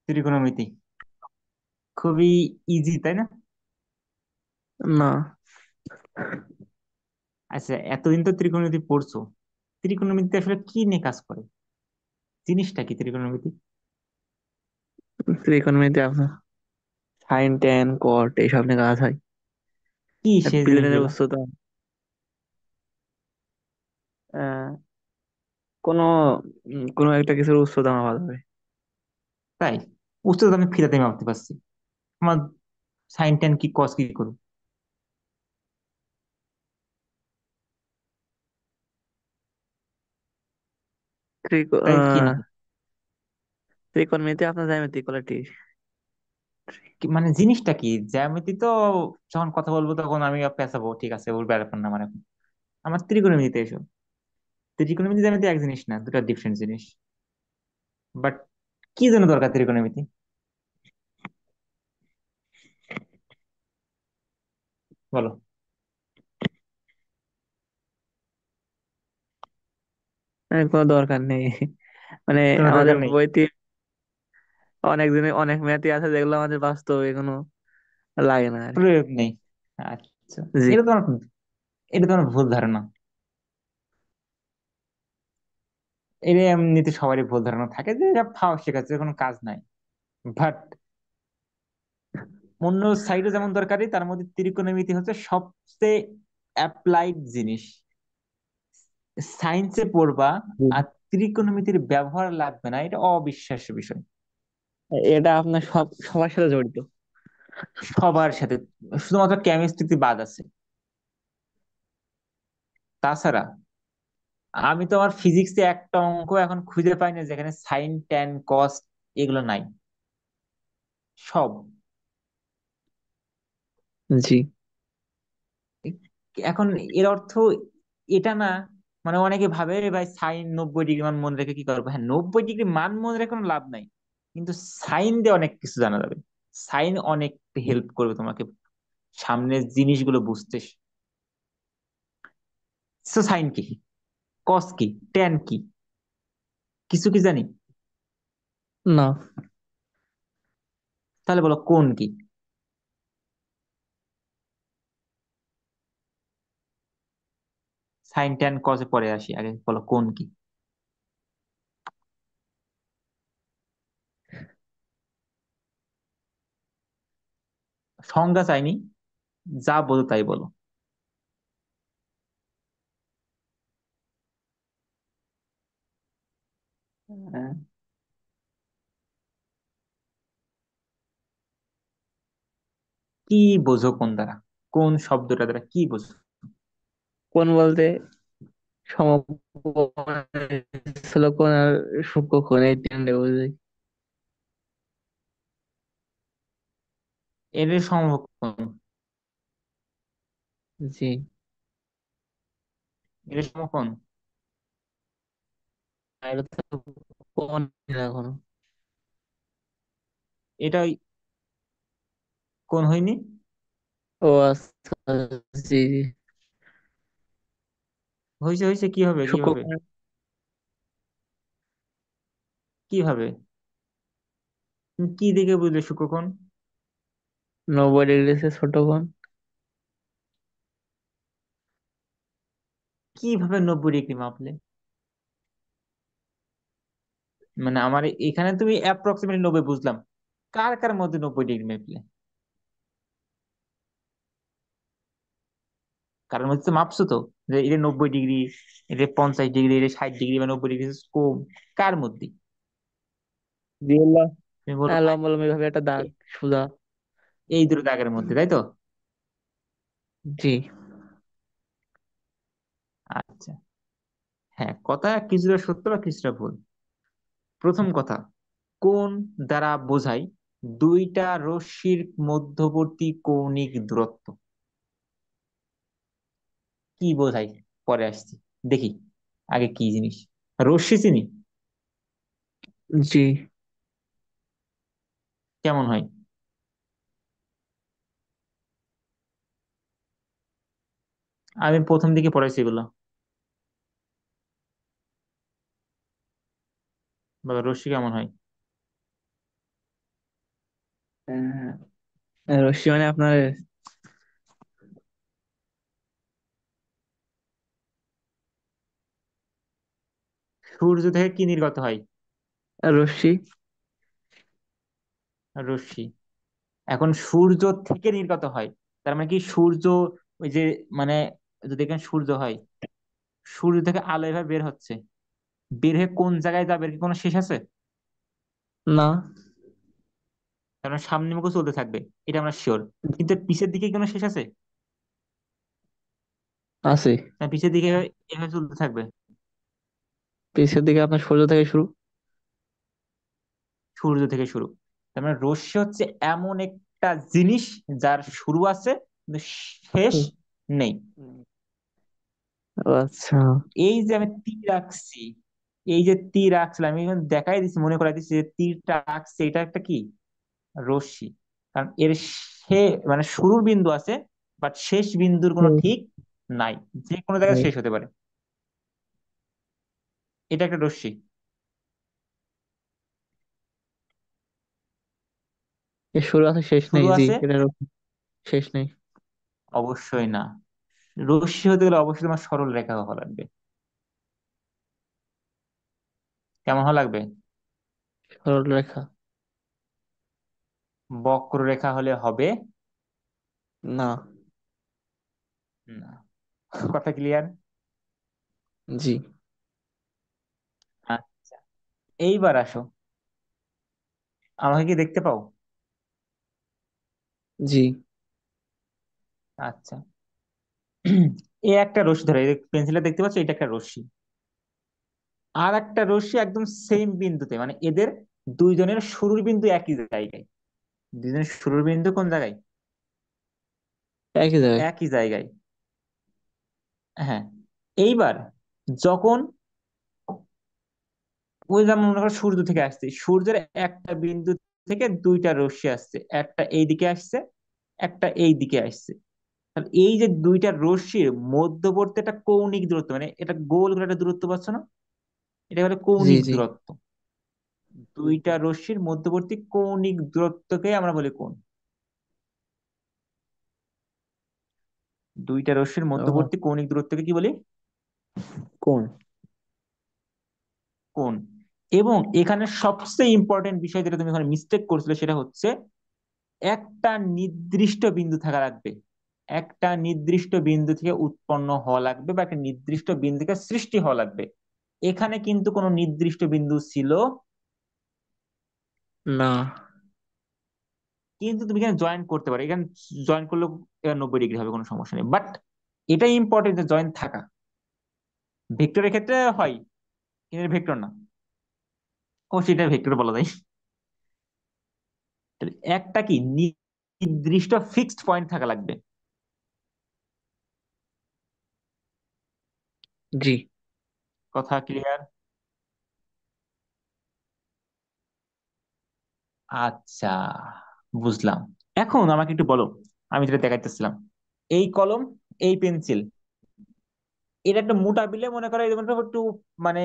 ত্রিকোণমিতি খুবই ইজি, তাই না? না। আচ্ছা, এতদিন তো ত্রিকোণমিতি পড়ছো। ত্রিকোণমিতি আসলে কি নিয়ে কাজ করে? জিনিসটা কি ত্রিকোণমিতি? ত্রিকোণমিতি আপনার সাইন ট্যান কট এইসব নিয়ে কাজ হয়। কি আর সেই প্লেনের জিনিসগুলো? উচ্চতা, আহ, কোনো কোনো একটা কিছুর উচ্চতা মাপা যাবে। তাই? উচ্চতা তো আমি ফিতাতে মাপতে পারছি। আমার সাইন টেন কি কস কি করুন? তাই কি না? ত্রিকোণমিতি আপনার জ্যামিতিক কোয়ালিটি। মানে জিনিসটা কি জ্যামিতি তো? যখন কথা বলবো তখন আমি পেঁচাবো, ঠিক আছে, ওর ব্যাপার না আমার এখন। আমার ত্রিকোণমিতিতে এসো। ত্রিকোণমিতি জ্যামিতি এক জিনিস না, দুটা ডিফারেন্ট জিনিস। বাট কি জন্য দরকার ত্রিকোণমিতি? বলো। কোনো দরকার নেই। মানে কোনো আমাদের দরকার নেই? বইতে অনেক জিনিস অনেক ম্যাথই আছে যেগুলো আমাদের বাস্তবে কোনো লাগে না আর কি। প্রয়োগ নেই? আচ্ছা। জি। এটা তোমার এটা তোমার ভুল ধারণা। এটা এমনিতে সবারই ভুল ধারণা থাকে যে এটা ফাও শেখাচ্ছে, কোনো কাজ নাই। বাট অন্য সাইডে যেমন দরকারি, তার মধ্যে ত্রিকোণমিতি হচ্ছে সবচেয়ে অ্যাপ্লাইড জিনিস। সায়েন্সে পড়বা জি। আর ত্রিকোণমিতির ব্যবহার লাগবে না, এটা অবিশ্বাস্য বিষয়। এটা আপনার সবার সাথে জড়িত। সবার সাথে। শুধুমাত্র কেমিস্ট্রিতে বাদ আছে। তাছাড়া আমি তো আমার ফিজিক্সে একটা অঙ্ক এখন খুঁজে পাই না যেখানে সাইন ট্যান কস এগুলো নাই। সব। জি। এখন এর অর্থ এটা না, মানে অনেকে ভাবে "এ ভাই সাইন 90 ডিগ্রি মান মনে রেখে কি করবো?" হ্যাঁ, 90 ডিগ্রি মান মনে রেখে কোনো লাভ নাই। কিন্তু সাইন দিয়ে অনেক কিছু জানা যাবে। সাইন অনেক হেল্প করবে তোমাকে সামনের জিনিসগুলো বুঝতে। সো সাইন কি, কস কি, ট্যান কি, কিছু কি জানি? না। তাহলে বলো কোন কি? সাইন ট্যান কসে পরে আসি, আগে বলো কোন কি? সংজ্ঞা চাইনি, যা বলো তাই বলো। আহ, কি বোঝো কোন দ্বারা? কোন শব্দটা দ্বারা কি বোঝো? কোণ বলতে সমকোণ, স্থূলকোণ আর সূক্ষ্মকোণ এই তিনটে বুঝি। এর সমকোণ। জি। এর সমকোণ। আর তো কোণ এখনো। এটাই কোন হয়নি? ও আচ্ছা। জি জি। হয়েছে হয়েছে, কি হবে কিভাবে? সূক্ষ্মকোণ কিভাবে? তুমি কি দেখে বুঝলে সূক্ষ্মকোণ? 90 ডিগ্রি সে ছোট কোণ। কিভাবে 90 ডিগ্রি মাপলে? মানে আমার এখানে তুমি অ্যাপ্রক্সিমেটলি 90 বুঝলাম, কার কার মধ্যে 90 ডিগ্রি মাপলে? কারোর মধ্যে তো মাপছো তো, যে এটা 90 ডিগ্রি, এটা 50 ডিগ্রি, এটা 60 ডিগ্রি বা 90 ডিগ্রি কম। কার মধ্যে? দিয়ে তুমি বলো হ্যাঁ, ভাই। লম্বা লম্বি ভাবে একটা দাগ সোজা। এই দুটো দাগের মধ্যে, তাই তো? জি। আচ্ছা। হ্যাঁ, কথা কিছুটা সত্য বা কিছুটা ভুল। প্রথম কথা, কোণ দ্বারা বোঝায় দুইটা রশ্মির মধ্যবর্তী কৌণিক দূরত্ব। কি বোঝায় পরে আসছি, দেখি। আগে কি জিনিস? রশ্মি চিনি। জি। কেমন হয়? আমি প্রথম দিকে পড়াইছি এগুলো। বাবা, রশ্মি কেমন হয়? রশ্মি মানে আপনার সূর্য থেকে কি নির্গত হয়? রশ্মি। রশ্মি। এখন সূর্য থেকে নির্গত হয়, তার মানে কি সূর্য, ওই যে, মানে, যদি এখানে সূর্য হয়, সূর্য থেকে আলো এভাবে বের হচ্ছে, বের হয়ে কোন জায়গায় যাবে এর কি কোনো শেষ আছে? না। কারণ সামনে মুখে চলতে থাকবে, এটা আমরা শিওর। কিন্তু এর পিছের দিকে কি কোনো শেষ আছে? আছে। না, পিছের দিকে এভাবে এভাবে চলতে থাকবে। পিছের দিকে আপনার সূর্য থেকে শুরু। সূর্য থেকে শুরু। তার মানে রশ্মি হচ্ছে এমন একটা জিনিস যার শুরু আছে কিন্তু শেষ হুম। নেই। ও আচ্ছা। এই যে আমি তীর আঁকছি, এই যে তীর আঁকছিলাম, আমি এখন দেখাই দিচ্ছি, মনে করাই দিচ্ছি যে তীরটা আঁকছে, এটা একটা কি, রশ্মি। কারণ এর সে, মানে শুরুর বিন্দু আছে, বাট শেষ বিন্দুর কোনো হুম। ঠিক নাই, যে কোনো জায়গায় নেই। শেষ হতে পারে। এটা একটা রশ্মি। এর শুরু আছে শেষ শুরু নেই, জি আছে? এটার শেষ নেই। অবশ্যই না। রশ্মি হতে গেলে অবশ্যই তোমার সরল রেখা হওয়া লাগবে। কেমন হওয়া লাগবে? সরল রেখা। বক্ররেখা হলে হবে না। না। কথা ক্লিয়ার? জি। আচ্ছা, এইবার আসো, আমাকে কি দেখতে পাও? জি। আচ্ছা। এ একটা রশ্মি, ধরো পেন্সিলটা দেখতে পাচ্ছ, এটা একটা রশ্মি। আর একটা রশ্মি একদম সেম বিন্দুতে, মানে এদের দুইজনের শুরুর বিন্দু একই জায়গায়। দুইজনের শুরুর বিন্দু কোন জায়গায়? একই জায়গায়। একই জায়গায়। হ্যাঁ। এইবার যখন, ওই যেমন মনে করো সূর্য থেকে আসছে, সূর্যের একটা বিন্দু থেকে দুইটা রশ্মি আসছে, একটা এই দিকে আসছে, একটা এই দিকে আসছে। তাহলে এই যে দুইটা রশ্মির মধ্যবর্তী একটা কৌণিক দূরত্ব, মানে এটা গোল করে একটা দূরত্ব পাচ্ছ না, এটা হলো জি কৌণিক জি। দূরত্ব। দুইটা রশ্মির মধ্যবর্তী কৌণিক দূরত্বকে আমরা বলি কোণ। দুইটা রশ্মির ও, মধ্যবর্তী কৌণিক দূরত্বকে কি বলি? কোন? কোণ। এবং এখানে সবচেয়ে ইম্পর্টেন্ট বিষয় যেটা তুমি এখানে মিস্টেক করছিলে, সেটা হচ্ছে একটা নির্দিষ্ট বিন্দু থাকা লাগবে। একটা নির্দিষ্ট বিন্দু থেকে উৎপন্ন হওয়া লাগবে, বা একটা নির্দিষ্ট বিন্দু থেকে সৃষ্টি হওয়া লাগবে। এখানে কিন্তু কোনো নির্দিষ্ট বিন্দু ছিল, না। কিন্তু তুমি এখানে জয়েন করতে পারো, এখানে জয়েন করলেও এবার 90 ডিগ্রি হবে, কোনো সমস্যা নেই, বাট এটাই ইম্পর্টেন্ট যে জয়েন থাকা। ভেক্টরের ক্ষেত্রে হয়, কিন্তু ভেক্টর না। ও, সেটা ভেক্টর বলা যায়। তাহলে একটা কি নির্দিষ্ট ফিক্সড পয়েন্ট থাকা লাগবে। জি। কথা ক্লিয়ার? আচ্ছা, বুঝলাম। এখন আমাকে একটু বলো, আমি যেটা দেখাইতেছিলাম, এই কলম, এই পেন্সিল, এটা একটা মোটা বিলে, মনে করো এই যেমন একটু, মানে,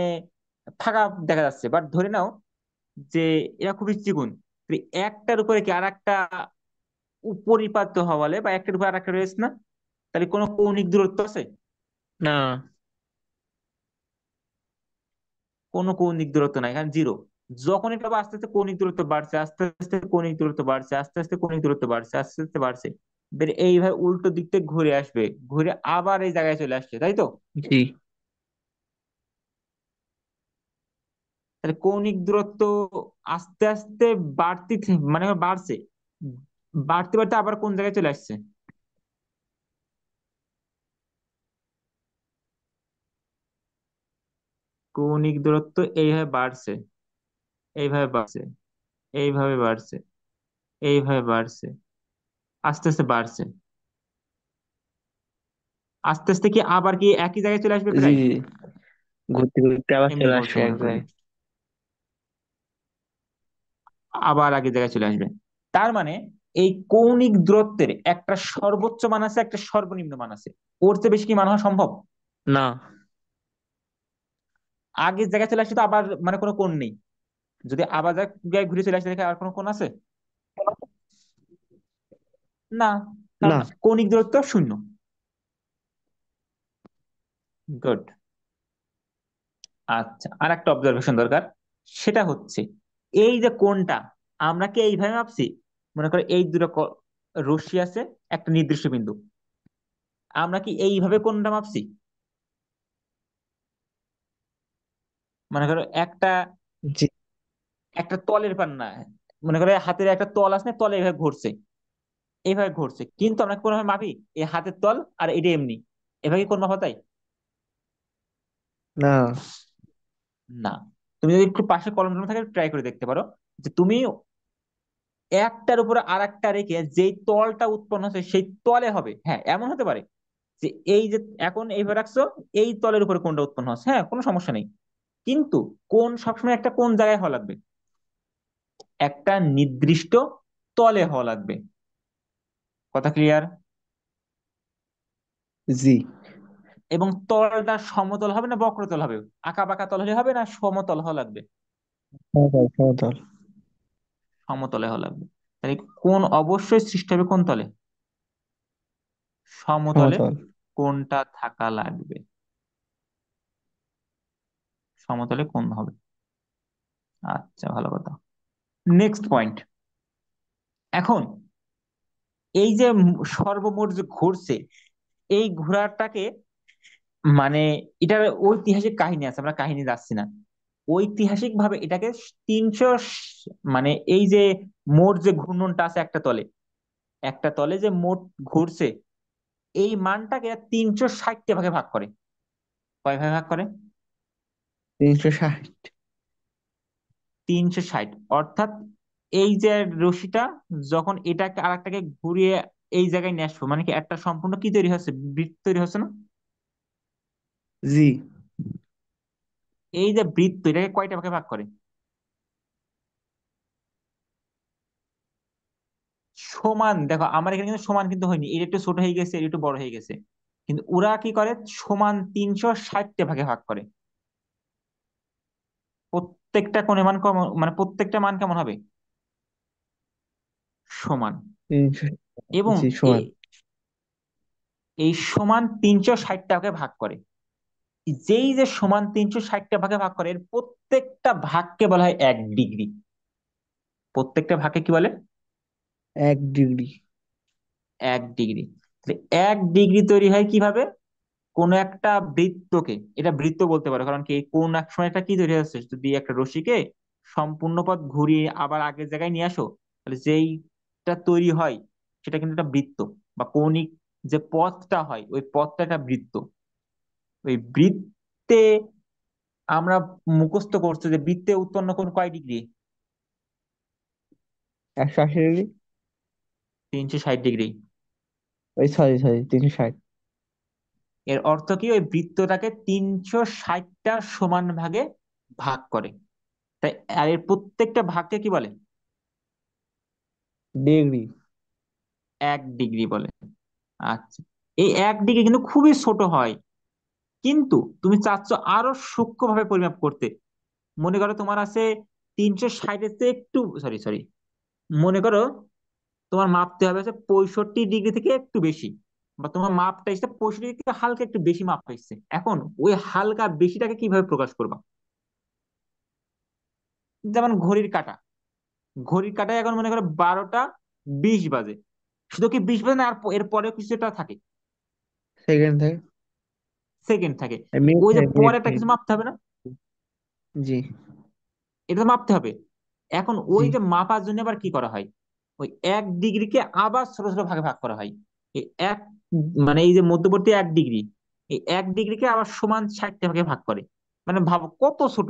ফাঁকা দেখা যাচ্ছে, বাট ধরে নাও যে এরা খুবই চিকন। তো একটার উপরে কি আর একটা উপরিপাত হওয়া বলে, বা একটার উপর আর একটা রয়েছে না, তাহলে কোনো কৌণিক দূরত্ব আছে? না। কোনো কৌণিক দূরত্ব নাই, এখানে জিরো। যখন এটা আস্তে আস্তে কৌণিক দূরত্ব বাড়ছে, আস্তে আস্তে কৌণিক দূরত্ব বাড়ছে, আস্তে আস্তে কৌণিক দূরত্ব বাড়ছে, আস্তে আস্তে বাড়ছে, বের এইভাবে উল্টো দিক থেকে ঘুরে আসবে, ঘুরে আবার এই জায়গায় চলে আসছে, তাই তো? জি তাহলে কৌণিক দূরত্ব আস্তে আস্তে বাড়তি, মানে বাড়ছে, বাড়তে বাড়তে আবার কোন জায়গায় চলে আসছে? কৌণিক দূরত্ব এইভাবে বাড়ছে, এইভাবে বাড়ছে, এইভাবে বাড়ছে, এইভাবে বাড়ছে, আস্তে আস্তে বাড়ছে, আস্তে আস্তে কি আবার কি একই জায়গায় চলে আসবে জি প্রায়? জি। ঘুরতে ঘুরতে আবার এমনি চলে বলছে আসবে এক মনে করো, জায়গায়। আবার আগের জায়গায় চলে আসবে। তার মানে এই কৌণিক দূরত্বের একটা সর্বোচ্চ মান আছে, একটা সর্বনিম্ন মান আছে। ওর চেয়ে বেশি কি মান হওয়া সম্ভব? না। আগের জায়গায় চলে আসলে তো আবার, মানে কোনো কোণ নেই। যদি আবার জায়গায় ঘুরে চলে আসে, দেখে আর কোনো কোণ আছে? না, কারণ না। কৌণিক দূরত্ব শূন্য। গুড। আচ্ছা, আর একটা অবজারভেশন দরকার। সেটা হচ্ছে, এই যে কোণটা, আমরা কি এইভাবে মাপছি? মনে করো এই দুটো রশ্মি আছে একটা নির্দিষ্ট বিন্দু, আমরা কি এইভাবে কোণটা মাপছি? মনে করো একটা জি। একটা তলের পান্না, মনে করো হাতের একটা তল আছে না, তলে এইভাবে ঘুরছে, এইভাবে ঘুরছে, কিন্তু আমরা কোনোভাবে মাপি এই হাতের তল আর এটা এমনি, এভাবে কি কোণ মাপা যায়? না। না। তুমি যদি একটু পাশে কলম টলম থাকে ট্রাই করে দেখতে পারো, যে তুমি একটার উপরে আর একটা রেখে যেই তলটা উৎপন্ন হচ্ছে সেই তলে হবে, হ্যাঁ এমন হতে পারে যে এই যে এখন এইভাবে রাখছো, এই তলের উপরে কোনটা উৎপন্ন হচ্ছে, হ্যাঁ কোনো সমস্যা নেই। কিন্তু কোন সবসময় একটা কোন জায়গায় হওয়া লাগবে? একটা নির্দিষ্ট তলে হওয়া লাগবে। কথা ক্লিয়ার? জি। এবং তলটা সমতল হবে না বক্রতল হবে? আঁকা বাঁকা তল হলে হবে না সমতল হওয়া লাগবে? সমতল সমতল। সমতলে হওয়া লাগবে। তাহলে কোন অবশ্যই সৃষ্টি হবে কোন তলে? সমতলে সমতল। কোনটা থাকা লাগবে, সমতলে কোন হবে। আচ্ছা, ভালো কথা। Next point. এখন এই যে সর্বমোট যে ঘুরছে, এই ঘোরাটাকে মানে এটার ঐতিহাসিক কাহিনী আছে, আমরা কাহিনী যাচ্ছি না। ঐতিহাসিক ভাবে এটাকে 300 মানে এই যে মোট যে ঘূর্ণনটা আছে একটা তলে, একটা তলে যে মোট ঘুরছে, এই মানটাকে 360 ভাগে ভাগ করে। কয় ভাগে ভাগ করে? 360। 360। অর্থাৎ এই যে রশিটা যখন এটাকে আরেকটাকে ঘুরিয়ে এই জায়গায় নিয়ে আসবো, মানে কি একটা সম্পূর্ণ কি তৈরি হচ্ছে, বৃত্ত তৈরি হচ্ছে না? জি। এই যে বৃত্ত, এটাকে কয়টা ভাগে ভাগ করে? সমান, দেখো আমার এখানে কিন্তু সমান কিন্তু হয়নি, এটা একটু ছোট হয়ে গেছে, এটা একটু বড় হয়ে গেছে, কিন্তু ওরা কি করে সমান 360 ভাগে ভাগ করে। প্রত্যেকটা কোণের মান কেমন, মানে প্রত্যেকটা মান কেমন হবে? সমান। 300। এবং জি সমান। এই সমান 360 ভাগে ভাগ করে। যেই যে সমান 360 ভাগে ভাগ করে, এর প্রত্যেকটা ভাগকে বলা হয় 1 ডিগ্রি। প্রত্যেকটা ভাগকে কি বলে? 1 ডিগ্রি। 1 ডিগ্রি। তাহলে 1 ডিগ্রি তৈরি হয় কিভাবে? কোন একটা বৃত্তকে, এটা বৃত্ত বলতে পারো, কারণ কি কোন এক সময় এটা কি তৈরি হচ্ছে, যদি একটা রশ্মিকে সম্পূর্ণ পথ ঘুরিয়ে আবার আগের জায়গায় নিয়ে আসো, তাহলে যেইটা তৈরি হয় সেটা কিন্তু একটা বৃত্ত, বা কৌণিক যে পথটা হয় ওই পথটা একটা বৃত্ত। ওই বৃত্তে আমরা মুখস্থ করছি যে বৃত্তে উৎপন্ন কোণ কয় ডিগ্রি? 180 ডিগ্রি। 360 ডিগ্রি। ওই সরি সরি 360। এর অর্থ কি, ওই বৃত্তটাকে 360টা সমান ভাগে ভাগ করে। তাই আর এর প্রত্যেকটা ভাগকে কি বলে? ডিগ্রি। 1 ডিগ্রি বলে। আচ্ছা, এই 1 ডিগ্রি কিন্তু খুবই ছোট হয়, কিন্তু তুমি চাচ্ছ আরো সূক্ষ্মভাবে পরিমাপ করতে। মনে করো তোমার আছে 360-এর চেয়ে একটু, সরি সরি, মনে করো তোমার মাপতে হবে হচ্ছে 65 ডিগ্রি থেকে একটু বেশি, বা তোমার মাপটা এসে 65 থেকে হালকা একটু বেশি মাপ হয়েছে। এখন ওই হালকা বেশিটাকে কিভাবে প্রকাশ করবা? যেমন ঘড়ির কাঁটা, ঘড়ির কাঁটায় এখন মনে করো 12টা 20 বাজে, শুধু কি 20 বাজে না, আর এর পরেও কিছুটা থাকে? সেকেন্ড থেকে। সেকেন্ড থাকে। মিনিট ওই যে থেকে মিনিট পরেরটা থেকে। কিছু মাপতে হবে না? জি। এটা তো মাপতে হবে। এখন জি। ওই যে মাপার জন্য আবার কি করা হয়, ওই 1 ডিগ্রিকে আবার ছোট ছোট ভাগে ভাগ করা হয়। এই এক মানে এই যে মধ্যবর্তী 1 ডিগ্রি, এই 1 ডিগ্রিকে আবার সমান 60টা ভাগে ভাগ করে। মানে ভাবো কত ছোট।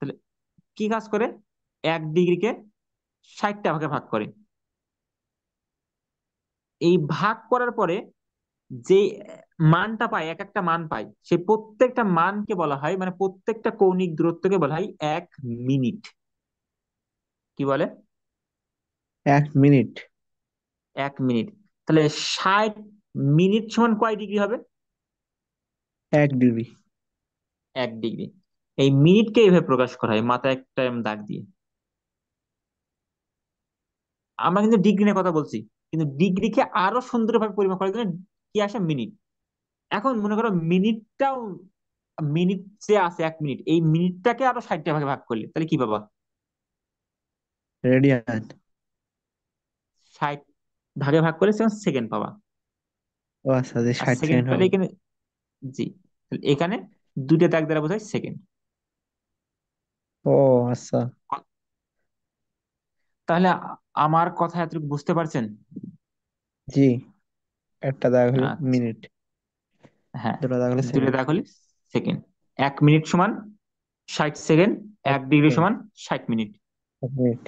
তাহলে কি কাজ করে, 1 ডিগ্রিকে 60টা ভাগে ভাগ করে। এই ভাগ করার পরে যে মানটা পায়, এক একটা মান পায়, সেই প্রত্যেকটা মানকে বলা হয়, মানে প্রত্যেকটা কৌণিক দূরত্বকে বলা হয় 1 মিনিট। কি বলে? 1 মিনিট। 1 মিনিট। তাহলে 60 মিনিট সমান কয় ডিগ্রি হবে? 1 ডিগ্রি। 1 ডিগ্রি। এই মিনিটকে এইভাবে প্রকাশ করা হয় মাথায় একটা দাগ দিয়ে। আমরা কিন্তু ডিগ্রি নিয়ে কথা বলছি, কিন্তু ডিগ্রিকে আরো সুন্দরভাবে পরিমাপ করার জন্য কি আসে, মিনিট। এখন মনে করো মিনিটটাও, মিনিট যে আছে 1 মিনিট, এই মিনিটটাকে আরো 60টা ভাগে ভাগ করলে তাহলে কি পাবা? রেডিয়ান। 60 ভাগে ভাগ করলে সেখানে সেকেন্ড পাবা। ও আচ্ছা, যে আর 60 সেকেন্ড সেকেন্ড পেলে হবে। এখানে, জি, তাহলে এখানে দুইটা দাগ দ্বারা বোঝায় সেকেন্ড। ও আচ্ছা। তাহলে আমার কথা এতটুকু বুঝতে পারছেন? জি, একটা দাগ হলো আচ্ছা, মিনিট, হ্যাঁ, দুটো দাগ হলো দুইটা সেকেন্ড। দাগ হলে সেকেন্ড। 1 মিনিট সমান 60 সেকেন্ড, 1 ডিগ্রি সমান 60 মিনিট। এক মিনিট।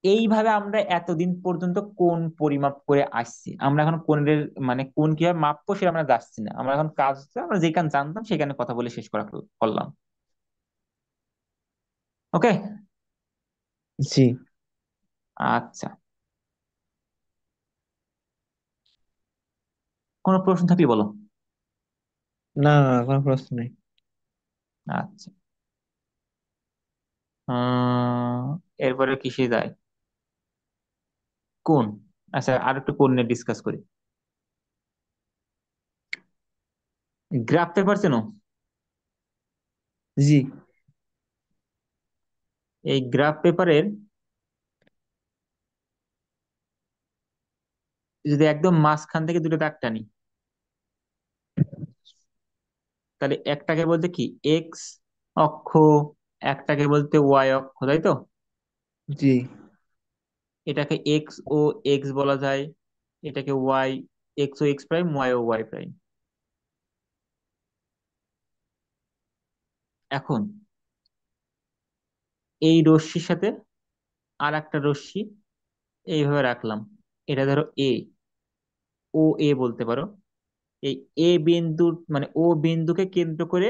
এইভাবে আমরা এতদিন পর্যন্ত কোণ পরিমাপ করে আসছি। আমরা এখন কোণের মানে কোণ কিভাবে মাপবো সেটা আমরা যাচ্ছি না, আমরা এখন কাজ হচ্ছে আমরা যেখানে জানতাম সেখানে কথা বলে শেষ করা করলাম। ওকে। জি। আচ্ছা, কোনো প্রশ্ন থাকলে বলো। না না, কোনো প্রশ্ন নেই। আচ্ছা, এরপরে কিসে যায়, কোণ। আচ্ছা, আর একটু কোণ নিয়ে ডিসকাস করি। গ্রাফ পেপার চেনো? জি। এই গ্রাফ পেপারের যদি একদম মাঝখান থেকে দুটো দাগ টানি, তাহলে একটাকে বলতে কি এক্স অক্ষ, একটাকে বলতে ওয়াই অক্ষ, তাই তো? জি। এটাকে এক্স ও এক্স বলা যায়, এটাকে ওয়াই, এক্স ও এক্স প্রাইম, ওয়াই ও ওয়াই প্রাইম। এখন এই রশ্মির সাথে আর একটা রশ্মি এইভাবে রাখলাম, এটা ধরো এ, ও এ বলতে পারো। এই এ বিন্দুর মানে ও বিন্দুকে কেন্দ্র করে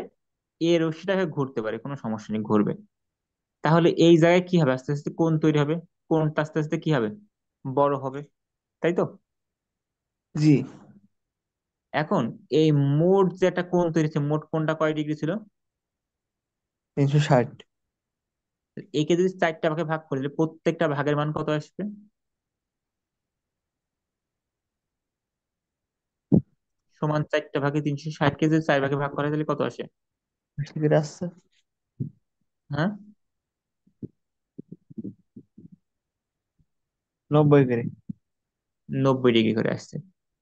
এ রশ্মিটাকে ঘুরতে পারে, কোনো সমস্যা নেই, ঘুরবে। তাহলে এই জায়গায় কি হবে, আস্তে আস্তে কোণ তৈরি হবে, কোণটা আস্তে আস্তে কি হবে, বড় হবে, তাই তো? জি। এখন এই মোট যে একটা কোণ তৈরি হচ্ছে, মোট কোণটা কয় ডিগ্রি ছিল? 360। একে যদি 4টা ভাগে ভাগ করে দিলে প্রত্যেকটা ভাগের মান কত আসবে? সমান 4টা ভাগে 360কে যদি 4 ভাগে ভাগ করা হয় তাহলে কত আসে? ডিগ্রি আসছে। হ্যাঁ, 90 ডিগ্রি। 90 ডিগ্রি করে আসছে।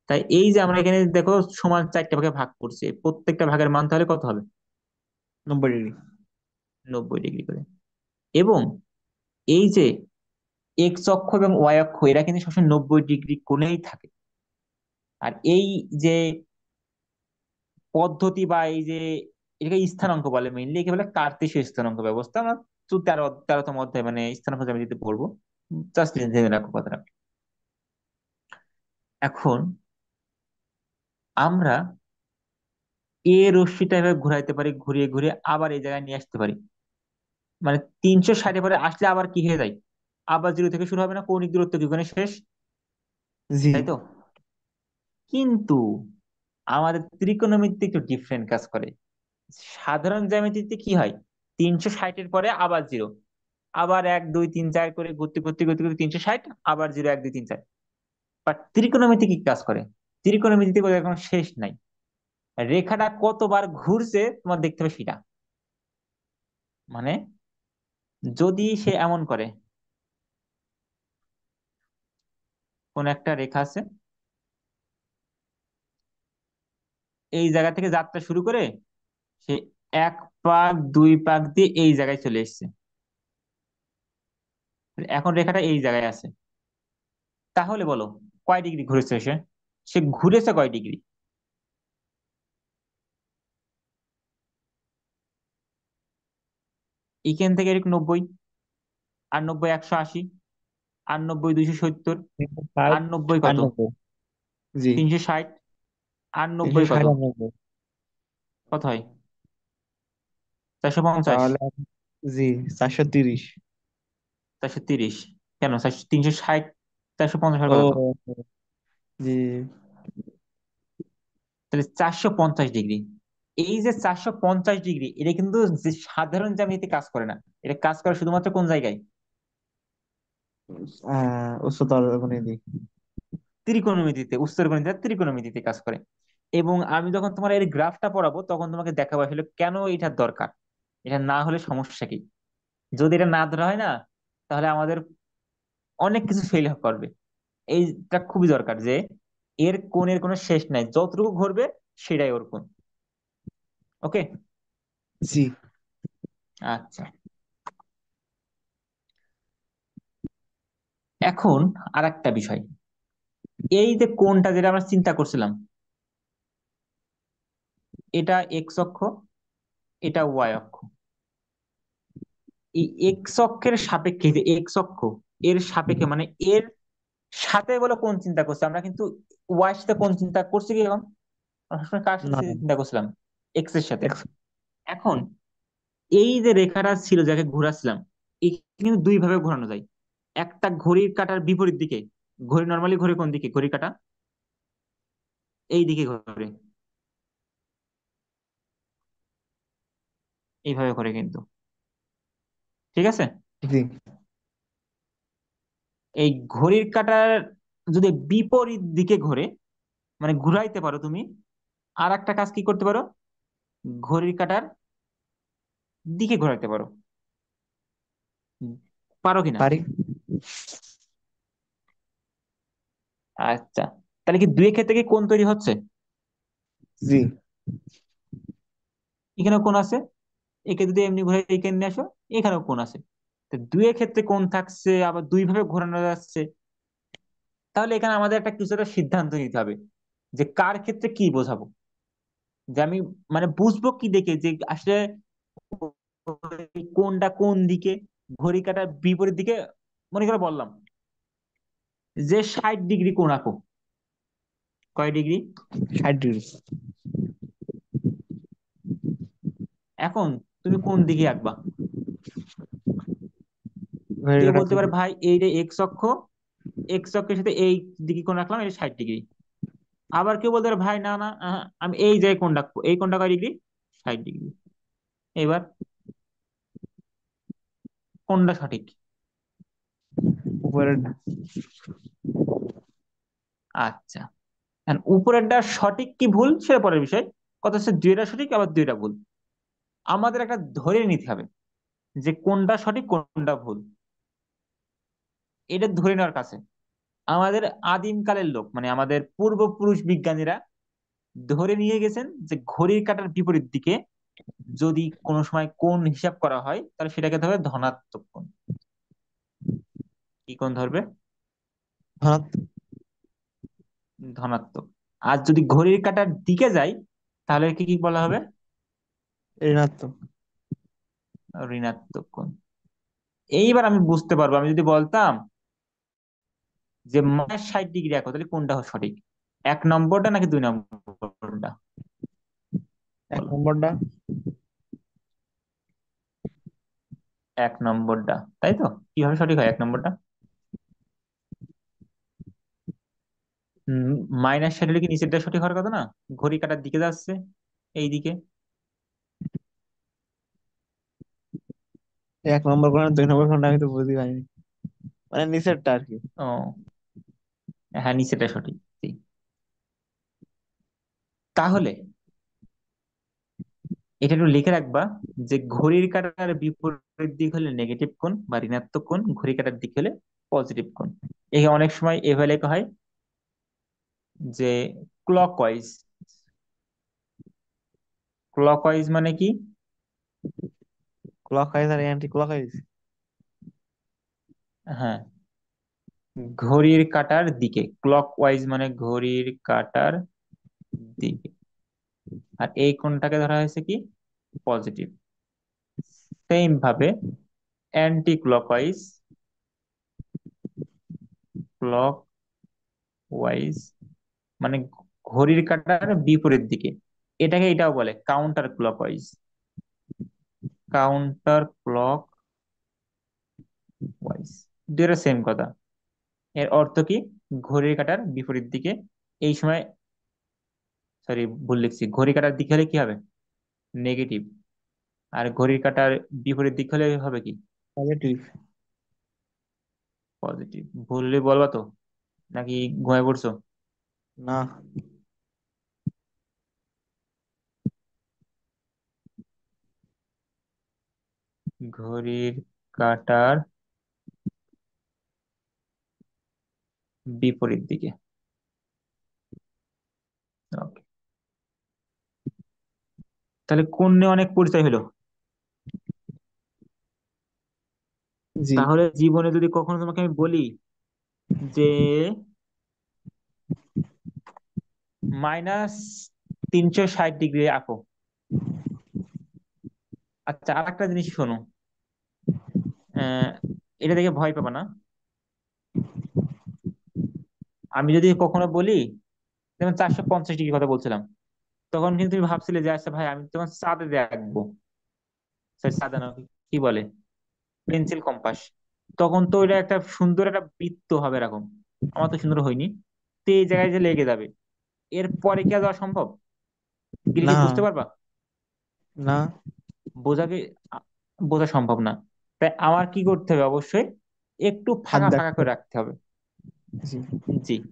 তাই এই যে আমরা এখানে দেখো সমান 4টা ভাগে ভাগ করছি, প্রত্যেকটা ভাগের মান তাহলে কত হবে? 90 ডিগ্রি। 90 ডিগ্রি করে। এবং এই যে এক্স অক্ষ এবং ওয়াই অক্ষ এরা কিন্তু সবসময় 90 ডিগ্রি কোণেই থাকে। আর এই যে পদ্ধতি বা এই যে, এটাকে স্থানাঙ্ক বলে, মেইনলি একে বলে কার্তেশীয় স্থানাঙ্ক ব্যবস্থা। আমরা 13তম অধ্যায় মানে স্থানাঙ্ক জ্যামিতিতে পড়বো, জাস্ট জেনে রাখো কথাটা। এখন আমরা এ রশ্মিটা এভাবে ঘুরাইতে পারি, ঘুরিয়ে ঘুরিয়ে আবার এই জায়গায় নিয়ে আসতে পারি। মানে 360 পরে আসলে আবার কি হয়ে যায়, আবার জিরো থেকে শুরু হবে না, কৌণিক দূরত্ব কি ওখানে শেষ, জি। তাই তো? কিন্তু আমাদের ত্রিকোণমিতিতে একটু ডিফারেন্ট কাজ করে। সাধারণ জ্যামিতিতে কি হয়, 360-এর পরে আবার জিরো, আবার 1 2 3 4 করে ঘুরতে ঘুরতে ঘুরতে ঘুরতে 360, আবার জিরো 1 2 3 4। বাট ত্রিকোণমিতি কি কাজ করে, ত্রিকোণমিতিতে কোনো শেষ নাই, রেখাটা কতবার ঘুরছে তোমার দেখতে হবে সেটা। মানে যদি সে এমন করে, কোন একটা রেখা আছে, এই জায়গা থেকে যাত্রা শুরু করে সে 1 পাক 2 পাক দিয়ে এই জায়গায় চলে এসেছে, এখন রেখাটা এই জায়গায় আছে। তাহলে বলো কয় ডিগ্রি ঘুরেছে সে, সে ঘুরেছে কয় ডিগ্রি? এখান থেকে এরকম 90, আর 90 180, আর 90 270, 360 আর 90 আর কত, 90। জি। 360, আর 90 কত, 360 আর 90। কত হয়, 450, তাহলে জি, 430। 430। কেন 360, 450 হওয়ার ও কথা তো। জি। তাহলে 450 ডিগ্রি। এই যে 450 ডিগ্রি, এটা কিন্তু যে সাধারণ জ্যামিতিতে কাজ করে না, এটা কাজ করে শুধুমাত্র কোন জায়গায়, উচ্চতর গণিত। ত্রিকোণমিতিতে, উত্তর গণিত আর ত্রিকোণমিতিতে কাজ করে। এবং আমি যখন তোমার এর গ্রাফটা পড়াবো তখন তোমাকে দেখাবো আসলে কেন এটার দরকার, এটা না হলে সমস্যা কি। যদি এটা না ধরা হয় না, তাহলে আমাদের অনেক কিছু ফেল করবে। এইটা খুবই দরকার যে এর কোণের কোনো শেষ নাই, যতটুকু ঘুরবে সেটাই ওর কোণ। ওকে। জি। আচ্ছা, এখন আর একটা বিষয়, এই যে কোণটা যেটা আমরা চিন্তা করছিলাম, এটা এক্স অক্ষ, এটা ওয়াই অক্ষ। এই এক্স অক্ষের সাপেক্ষে, যে এক্স অক্ষ এর সাপেক্ষে মানে এর সাথে বলে কোন চিন্তা করছি আমরা, কিন্তু ওয়াই সাথে কোন চিন্তা করছি কি এখন? আমরা সবসময় কার সাথে না। চিন্তা করছিলাম? এক্স এর সাথে। এক্স। এখন এই যে রেখাটা ছিল যাকে ঘোরাছিলাম, একে কিন্তু দুই ভাবে ঘোরানো যায়। একটা ঘড়ির কাঁটার বিপরীত দিকে, ঘড়ি নর্মালি ঘোরে কোন দিকে, ঘড়ির কাঁটা এই দিকে ঘোরে, এইভাবে ঘোরে কিন্তু, ঠিক আছে। জি। এই ঘড়ির কাঁটার যদি বিপরীত দিকে ঘোরে, মানে ঘুরাইতে পারো তুমি, আর একটা কাজ কি করতে পারো, ঘড়ির কাঁটার দিকে ঘোরাইতে পারো। হুম, পারো কিনা? পারি। আচ্ছা, তাহলে কি দুই ক্ষেত্রে কি কোণ তৈরি হচ্ছে? জি। এখানেও কোণ আছে, একে যদি এমনি ঘুরে এখানে নিয়ে আসো, এখানেও কোণ আছে। তো দুই ক্ষেত্রে কোণ থাকছে, আবার দুই ভাবে ঘোরানো যাচ্ছে। তাহলে এখানে আমাদের একটা কিছু একটা সিদ্ধান্ত নিতে হবে যে কার ক্ষেত্রে কি বোঝাবো। যে আমি মানে বুঝবো কি দেখে যে আসলে কোনটা কোন দিকে, ঘড়ি কাঁটার বিপরীত দিকে। মনে করে বললাম যে 60 ডিগ্রি কোণ আঁকো, কয় ডিগ্রি? 60 ডিগ্রি। এখন তুমি কোন দিকে আঁকবা? ঘড়ির কেউ কাঁটার বলতে পারে দিকে। ভাই এই যে এক্স অক্ষ, এক্স অক্ষের সাথে এই দিকে কোণ রাখলাম, এটা 60 ডিগ্রি। আবার কেউ বলতে পারে ভাই না না, আমি এই জায়গায় কোণ রাখবো, এই কোণটা কয় ডিগ্রি? 60 ডিগ্রি। এবার কোনটা সঠিক? উপরের। আচ্ছা, এখন উপরেরটা সঠিক কি ভুল সেটা পরের বিষয়, কথা হচ্ছে দুইটা সঠিক আবার দুইটা ভুল। আমাদের একটা ধরে নিতে হবে যে কোনটা সঠিক কোনটা ভুল। এটা ধরে নেওয়ার কাছে আমাদের আদিমকালের লোক মানে আমাদের পূর্বপুরুষ বিজ্ঞানীরা ধরে নিয়ে গেছেন যে ঘড়ির কাঁটার বিপরীত দিকে যদি কোনো সময় কোণ হিসাব করা হয় তাহলে সেটাকে ধরবে ধনাত্মক কোণ। কি কোণ ধরবে? ধনাত্মক। ধনাত্মক। আর যদি ঘড়ির কাঁটার দিকে যায় তাহলে কি কি বলা হবে? ঋণাত্মক। ঋণাত্মক কোণ। এইবার আমি বুঝতে পারবো, আমি যদি বলতাম যে -60 ডিগ্রি আঁকো, তাহলে কোনটা সঠিক, এক নম্বরটা নাকি দুই নম্বরটা? এক বলো। নম্বরটা। এক নম্বরটা, তাই তো? কিভাবে সঠিক হয় এক নম্বরটা? -60 হলে কি নিচেরটা সঠিক হওয়ার কথা না? ঘড়ি কাঁটার দিকে যাচ্ছে, এই দিকে। এক নম্বর কোণ আর দুই নম্বর কোণটা আমি তো বুঝি পাইনি, মানে নিচেরটা আর কি। ও হ্যাঁ, নিচেরটা সঠিক, জি। তাহলে এটা একটু লিখে রাখবা যে ঘড়ির কাঁটার বিপরীত দিক হলে নেগেটিভ কোণ বা ঋণাত্মক কোণ, ঘড়ি কাঁটার দিক হলে পজিটিভ কোণ। এই অনেক সময় এভাবে লেখা হয় যে ক্লকওয়াইজ। ক্লকওয়াইজ মানে কি? ক্লকওয়াইজ আর অ্যান্টি ক্লকওয়াইজ। হ্যাঁ, ঘড়ির কাঁটার দিকে ক্লকওয়াইজ মানে ঘড়ির কাঁটার দিকে, আর এই কোণটাকে ধরা হয়েছে কি পজিটিভ। সেম ভাবে অ্যান্টি ক্লকওয়াইজ, ক্লকওয়াইজ মানে ঘড়ির কাঁটার বিপরীত দিকে, এটাকে এটাও বলে কাউন্টার ক্লকওয়াইজ। কাউন্টার ক্লকওয়াইজ, দুটো সেম কথা। এর অর্থ কি? ঘড়ির কাঁটার বিপরীত দিকে এই সময়, সরি ভুল লিখছি, ঘড়ি কাঁটার দিকে হলে কি হবে? নেগেটিভ। আর ঘড়ির কাঁটার বিপরীত দিক হলে হবে কি? পজিটিভ। পজিটিভ। ভুললে বলবা তো, নাকি ঘুমায় পড়ছো? না। ঘড়ির কাঁটার বিপরীত দিকে। Okay. তাহলে কোন নিয়ে অনেক পরিচয় হলো। জি। তাহলে জীবনে যদি কখনো তোমাকে আমি বলি যে -360 ডিগ্রি আঁকো। আচ্ছা, আর একটা জিনিস শোনো। আহ এটা দেখে ভয় পাবা না। আমি যদি কখনো বলি, যেমন 450 ডিগ্রি কথা বলছিলাম, তখন কিন্তু তুমি ভাবছিলে যে আচ্ছা ভাই আমি তখন চাঁদে দেখবো। চাঁদে না, কি বলে, পেন্সিল কম্পাস। তখন তো এটা একটা সুন্দর একটা বৃত্ত হবে এরকম। আমার তো সুন্দর হয়নি। তো এই জায়গায় যে লেগে যাবে, এরপরে কি আর যাওয়া সম্ভব? গেলে না। কি বুঝতে পারবা? না। বোঝাকে আ- বোঝা সম্ভব না। তাই আমার কি করতে হবে অবশ্যই, একটু হাত ফাঁকা ফাঁকা দেখতে। করে রাখতে হবে। জি। জি।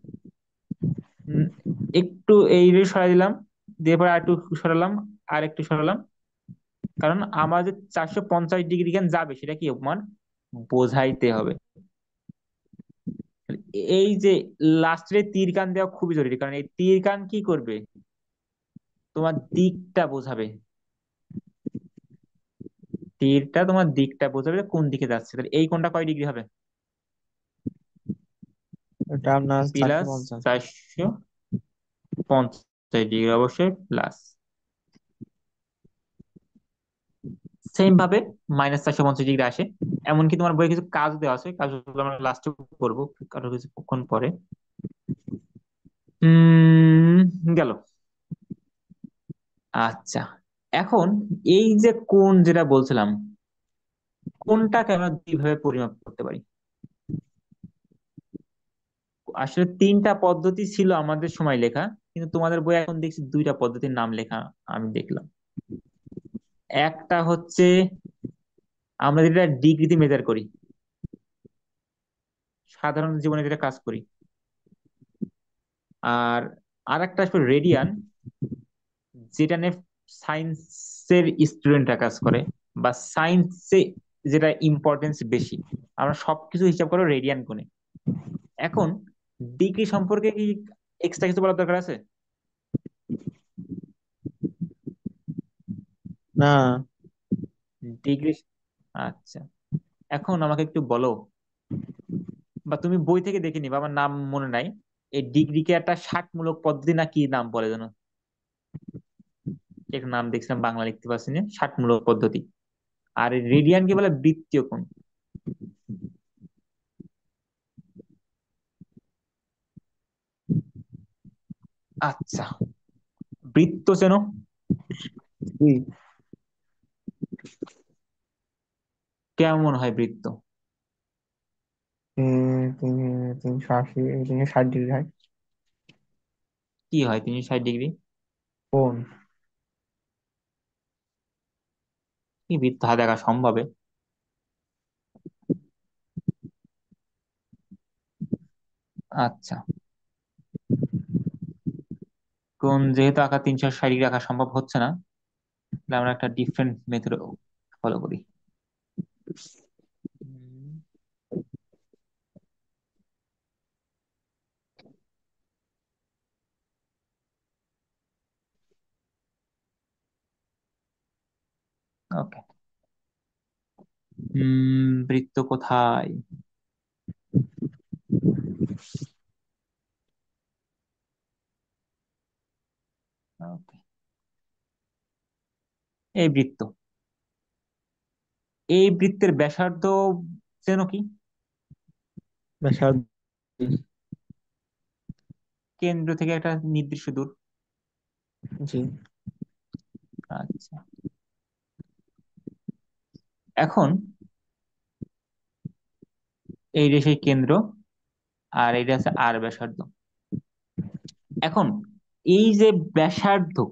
উম, একটু এই রে সরাই দিলাম, দিয়ে পরে আর একটু সরালাম, আর একটু সরালাম। কারণ আমার যে 450 ডিগ্রি কেন যাবে সেটা কি আমার বোঝাইতে হবে। এই যে লাস্টের তীর কান দেওয়া খুবই জরুরি, কারণ এই তীর কান কি করবে, তোমার দিকটা বোঝাবে। তীরটা তোমার দিকটা বোঝাবে যে কোন দিকে যাচ্ছে। তাহলে এই কোণটা কয় ডিগ্রি হবে? এটা আপনার চারশো প্লাস পঞ্চাশ 450 ডিগ্রি, অবশ্যই প্লাস। সেম ভাবে -450 ডিগ্রি আসে। এমনকি তোমার বইয়ে কিছু কাজ দেওয়া আছে, কাজগুলো আমরা লাস্টে করবো, কারো কিছুক্ষণ পরে। হুম, গেল। আচ্ছা, এখন এই যে কোণ যেটা বলছিলাম, কোণটাকে আমরা দুইভাবে পরিমাপ করতে পারি। আসলে তিনটা পদ্ধতি ছিল আমাদের সময় লেখা, কিন্তু তোমাদের বই এখন দেখছি দুইটা পদ্ধতির নাম লেখা আমি দেখলাম। একটা হচ্ছে আমরা যেটা ডিগ্রিতে মেজার করি, সাধারণ জীবনে যেটা কাজ করি। আর আর একটা আসলে রেডিয়ান, যেটা নিয়ে সায়েন্সের স্টুডেন্টরা কাজ করে, বা সায়েন্সে যেটা ইম্পর্টেন্স বেশি। আমরা সবকিছু হিসাব করো রেডিয়ান কোণে। এখন ডিগ্রি সম্পর্কে কি এক্সট্রা কিছু বলার দরকার আছে? না। ডিগ্রি, আচ্ছা, এখন আমাকে একটু বলো, বা তুমি বই থেকে দেখে নিবা, আমার নাম মনে নাই। এই ডিগ্রিকে একটা ষাটমূলক পদ্ধতি না কি নাম বলে যেন, কি একটা নাম দেখছিলাম, বাংলা লিখতে পারছি না, ষাটমূলক পদ্ধতি। আর রেডিয়ানকে বলে বৃত্তীয় কোণ। আচ্ছা, বৃত্ত চেনো? জি। কেমন হয় বৃত্ত? তিন 380, 360 ডিগ্রি হয়। কি হয় 360 ডিগ্রি? কোন? কি বৃত্ত হাতে দেখা সম্ভবে? আচ্ছা, কোন যেহেতু আঁকা 360 ডিগ্রি আঁকা সম্ভব হচ্ছে না, তাহলে আমরা একটা ডিফারেন্ট মেথড ফলো করি। ওকে। বৃত্ত কোথায়? ওকে, এই বৃত্ত, এই বৃত্তের ব্যাসার্ধ চেনো কি? ব্যাসার্ধ। কেন্দ্র থেকে একটা নির্দিষ্ট দূর। জি। আচ্ছা, এখন এই যে সেই কেন্দ্র, আর এটা আছে আর ব্যাসার্ধ। এখন এই যে ব্যাসার্ধ,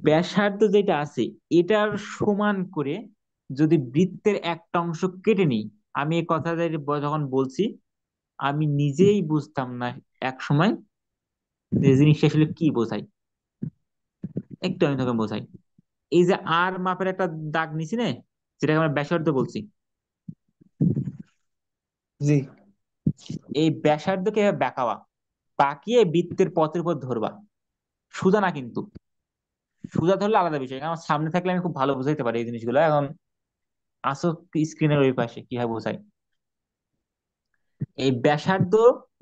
ব্যাসার্ধ যেটা আছে, এটার সমান করে যদি বৃত্তের একটা অংশ কেটে নিই, আমি এই কথাটা যখন বলছি, আমি নিজেই বুঝতাম না এক সময় যে জিনিসটা আসলে কি বোঝায়। একটু আমি তোকে বোঝাই। এই যে আর মাপের একটা দাগ নিছি নে, যেটাকে আমরা ব্যাসার্ধ বলছি, জি। এই ব্যাসার্ধকে এভাবে বাঁকাবা, বাঁকিয়ে বৃত্তের পথের উপর ধরবা। সোজা না কিন্তু, সোজা ধরলে আলাদা বিষয়, কারণ আমার সামনে থাকলে আমি খুব ভালো বুঝাইতে পারি এই জিনিসগুলো। এখন আসো স্ক্রিনের ওই পাশে কিভাবে বোঝাই। এই ব্যাসার্ধ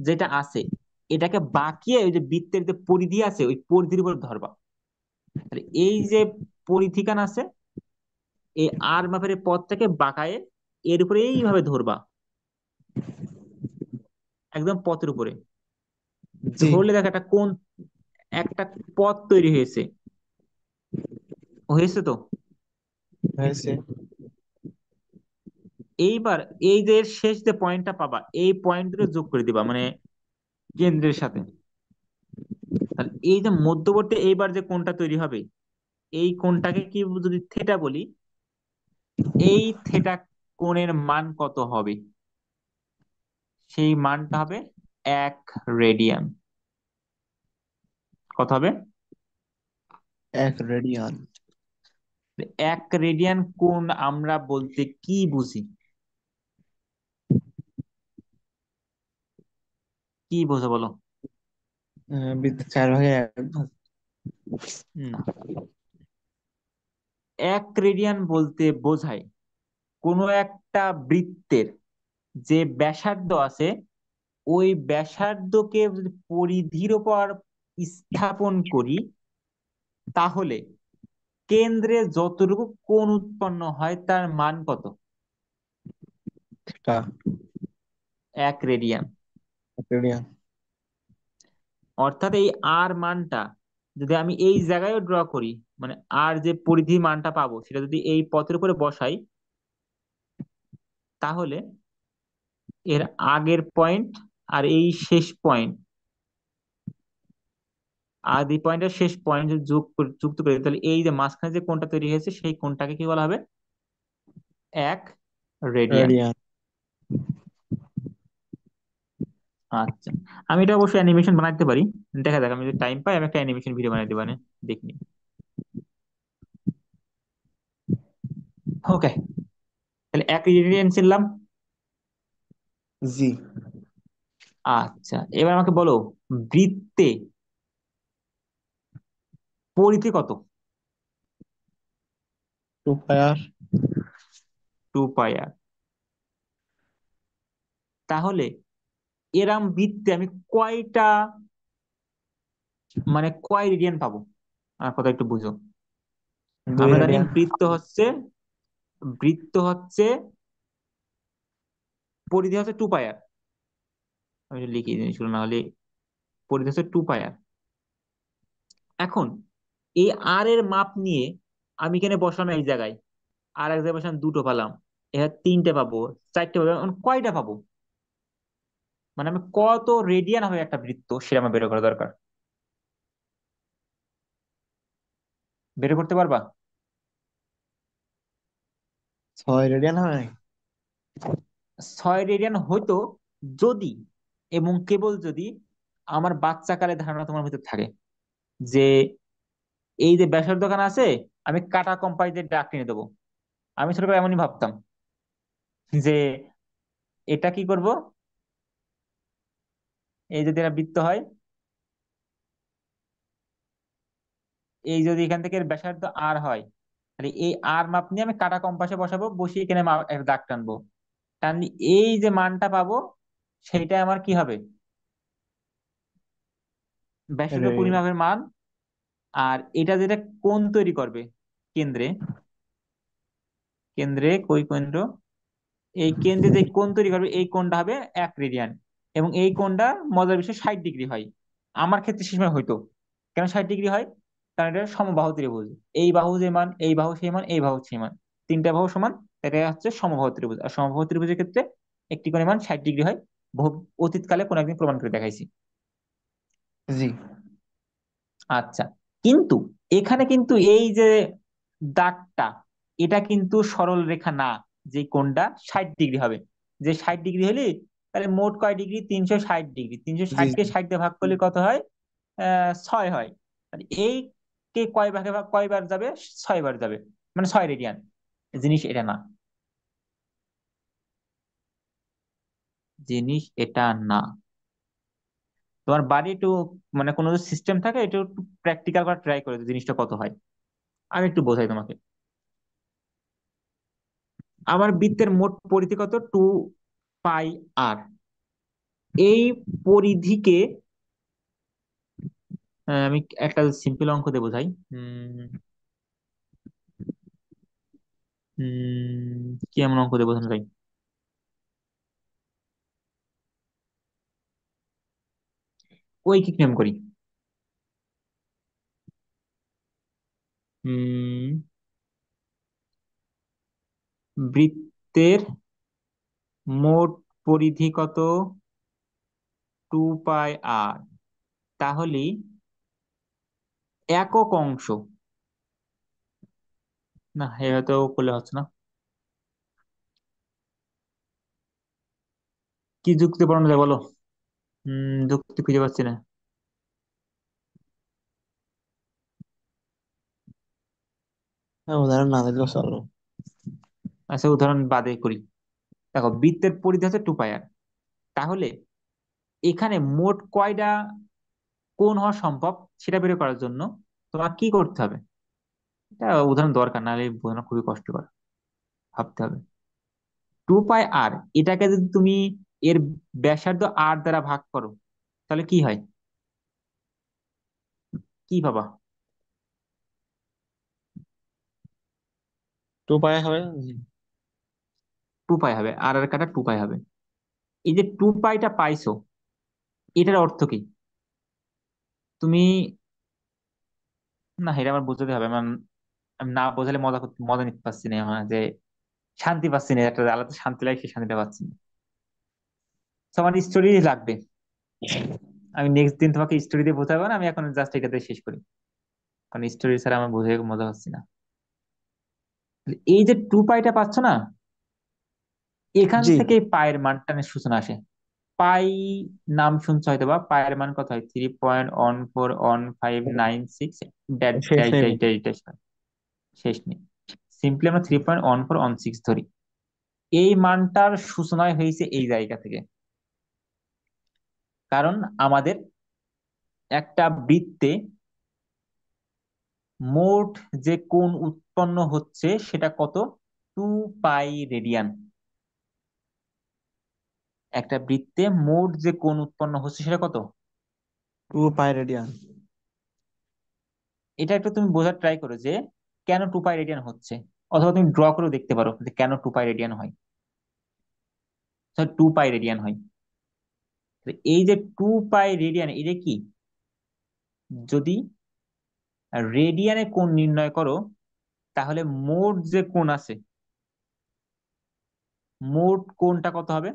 যেটা আছে, এটাকে বাঁকিয়ে ওই যে বৃত্তের যে পরিধি আছে ওই পরিধির উপর ধরবা। তাহলে এই যে পরিধিখান আছে, এই আর মাপের এই পথটাকে বাঁকায়ে এর উপরে এইভাবে ধরবা, একদম পথের উপরে। জি। ধরলে দেখ একটা কোন, একটা পথ তৈরি হয়েছে। হয়েছে তো। হয়েছে। এইবার এই যে এর শেষ যে পয়েন্টটা পাবা, এই পয়েন্ট দুটো যোগ করে দিবা, মানে কেন্দ্রের সাথে। তাহলে এই যে মধ্যবর্তী এইবার যে কোণটা তৈরি হবে, এই কোণটাকে কি যদি থেটা বলি, এই থেটা কোণের মান কত হবে? সেই মানটা হবে 1 রেডিয়ান। কত হবে? 1 রেডিয়ান। 1 রেডিয়ান কোণ আমরা বলতে কি বুঝি? কি বোঝো বলো? বৃত্তের 4 ভাগের 1 ভাগ। না, 1 রেডিয়ান বলতে বোঝায় কোনো একটা বৃত্তের যে ব্যাসার্ধ আছে, ওই ব্যাসার্ধকে যদি পরিধির উপর স্থাপন করি, তাহলে কেন্দ্রে যতটুকু কোণ উৎপন্ন হয় তার মান কত? সেটা 1 রেডিয়ান। 1 রেডিয়ান। অর্থাৎ এই আর মানটা যদি আমি এই জায়গায় ড্র করি, মানে আর যে পরিধি মানটা পাবো সেটা যদি এই পথের উপরে বসাই, তাহলে এর আগের পয়েন্ট আর এই শেষ পয়েন্ট, আর এই পয়েন্টের শেষ পয়েন্ট যদি যুক্ত করি, তাহলে এই যে মাঝখানে যে কোণটা তৈরি হয়েছে সেই কোণটাকে কি বলা হবে? 1 রেডিয়ান। রেডিয়ান। আচ্ছা, আমি এটা অবশ্যই অ্যানিমেশন বানাইতে পারি। দেখা যাক, আমি যদি টাইম পাই আমি একটা অ্যানিমেশন ভিডিও বানাই দিবানে, দেখিনি। ওকে, তাহলে 1 রেডিয়ান ছিলাম। জি। আচ্ছা, এবার আমাকে বলো, বৃত্তে পরিধি কত? 2 পাই আর। 2 পাই আর। তাহলে এরম বৃত্তে আমি কয়টা, মানে কয় রেডিয়ান পাবো? আমার কথা একটু বুঝো। দুই আমরা জানি রেডিয়ান বৃত্ত হচ্ছে পরিধি হচ্ছে 2 পাই আর। আমি একটু লিখি জিনিসগুলো, না হলে পরিধি হচ্ছে 2 পাই আর। এখন এই আর এর মাপ নিয়ে আমি এখানে বসলাম এক জায়গায়, আর এক জায়গায় বসলাম দুটো পেলাম, এবার তিনটে পাবো, চারটে পাবো, এখন কয়টা পাবো? মানে আমি কত রেডিয়ান হবে একটা বৃত্ত, সেটা আমার বের করা দরকার। বের করতে পারবা? 6 রেডিয়ান হয়। 6 রেডিয়ান হয়তো, যদি এবং কেবল যদি আমার বাচ্চাকালে ধারণা তোমার ভিতর থাকে যে এই যে ব্যাসার্ধ দোকান আছে, আমি কাটা কম্পাস দিয়ে দাগ টেনে দেবো। আমি ছোটবেলায় এমনই ভাবতাম যে এটা কি করব, এই যদি একটা বৃত্ত হয়, এই যদি এখান থেকে এর ব্যাসার্ধ আর হয়, তাহলে এই আর মাপ নিয়ে আমি কাটা কম্পাসে বসাবো, বসিয়ে এখানে একটা দাগ টানবো। টানলে এই যে মানটা পাবো, সেইটা আমার কি হবে? ব্যাসার্ধ রে- পরিমাপের মান। আর এটা যেটা কোণ তৈরি করবে কেন্দ্রে, কেন্দ্রে কই কেন্দ্র, এই কেন্দ্রে যে কোণ তৈরি করবে এই কোণটা হবে 1 রেডিয়ান। এবং এই কোণটা মজার বিষয় 60 ডিগ্রি হয়। আমার ক্ষেত্রে সে সময় হইতো। কেন 60 ডিগ্রি হয়? কারণ এটা সমবাহু ত্রিভুজ। এই বাহু যে মান, এই বাহু সেই মান, এই বাহু সেই মান, তিনটা বাহু সমান। এটা হচ্ছে সমবাহু ত্রিভুজ। আর সমবাহু ত্রিভুজের ক্ষেত্রে একটি কোণের মান 60 ডিগ্রি হয়। বহু অতীতকালে কোন একদিন প্রমাণ করে দেখাইছি। জি। আচ্ছা, কিন্তু এখানে কিন্তু এই যে দাগটা, এটা কিন্তু সরল রেখা না যে কোণটা 60 ডিগ্রি হবে। যে 60 ডিগ্রি হলে তাহলে মোট কয় ডিগ্রি, 360 ডিগ্রি, তিনশো জি ষাটকে জি। 60 দিয়ে ভাগ করলে কত হয়? 6 হয়। তাহলে এই কে কয় ভাগে ভাগ কয়বার যাবে? 6 বার যাবে, মানে 6 রেডিয়ান। জিনিস এটা না, জিনিস এটা না। তোমার বাড়ি একটু, মানে কোনো সিস্টেম থাকে একটু প্র্যাকটিক্যাল করে ট্রাই করে জিনিসটা কত হয়। আমি একটু বোঝাই তোমাকে। আমার বৃত্তের মোট পরিধি কত? 2 পাই আর। এই পরিধিকে আমি একটা সিম্পল অঙ্ক দিয়ে বোঝাই। উম, কি এমন অঙ্ক দিয়ে বোঝানো যায়? ঐকিক নিয়ম করি। উম বৃত্তের মোট পরিধি কত? 2 পাই আর। তাহলে একক অংশ, না এটা তো করলে হচ্ছে না। কি যুক্তি পড়ানো যায় বলো? যুক্তি খুঁজে পাচ্ছি না। হ্যাঁ, উদাহরণ না দিলেও চলো। আচ্ছা, উদাহরণ বাদে করি। দেখো, বৃত্তের পরিধি হচ্ছে 2 পাই আর। তাহলে এখানে মোট কয়টা কোণ হওয়া সম্ভব সেটা বের করার জন্য তোমার কি করতে হবে? এটা উদাহরণ দরকার, নাহলে বোঝানো খুবই কষ্টকর, ভাবতে হবে। 2 পাই আর, এটাকে যদি তুমি এর ব্যাসার্ধ আর দ্বারা ভাগ করো, তাহলে কি হয়? কি পাবা? 2 পাই হবে, জি। 2 পাই হবে, আর আর কাটা 2 পাই হবে। এই যে 2 পাইটা পাইছো, এটার অর্থ কি? তুমি, না এটা আমার বোঝাতে হবে। আমি না বোঝালে মজা নিতে পারছি না, আমার যে শান্তি পাচ্ছি না, একটা আলাদা শান্তি লাগে, সেই শান্তিটা পাচ্ছি না। তো আমার স্টোরি লাগবে। আমি নেক্সট দিন তোমাকে স্টোরি দিয়ে বোঝাবো না, আমি এখন জাস্ট এটাতে শেষ করি, কারণ স্টোরি ছাড়া আমার বুঝে মজা পাচ্ছি না। এই যে 2 পাইটা পাচ্ছ না, এখান জি। থেকে পায়ের মানটানের সূচনা আসে। পাই নাম শুনছো হয়তো, বা পায়ের মান কত হয়? 3.141596 ড্যাশ শেষ ড্যাশ নেই। Dash dash dash. শেষ নেই। সিম্পলি আমরা 3.1416 ধরি। এই মানটার সূচনা হয়েছে এই জায়গা থেকে। কারণ আমাদের একটা বৃত্তে মোট যে কোণ উৎপন্ন হচ্ছে সেটা কত? 2 পাই রেডিয়ান। একটা বৃত্তে মোট যে কোণ উৎপন্ন হচ্ছে সেটা কত? 2 পাই রেডিয়ান। এটা একটু তুমি বোঝার ট্রাই করো যে কেন 2 পাই রেডিয়ান হচ্ছে, অথবা তুমি ড্র করেও দেখতে পারো যে কেন 2 পাই রেডিয়ান হয়, 2 পাই রেডিয়ান হয়। তো এই যে 2 পাই রেডিয়ান, এটা কি? যদি রেডিয়ানে কোণ নির্ণয় করো, তাহলে মোট যে কোণ আছে, মোট কোণটা কত হবে?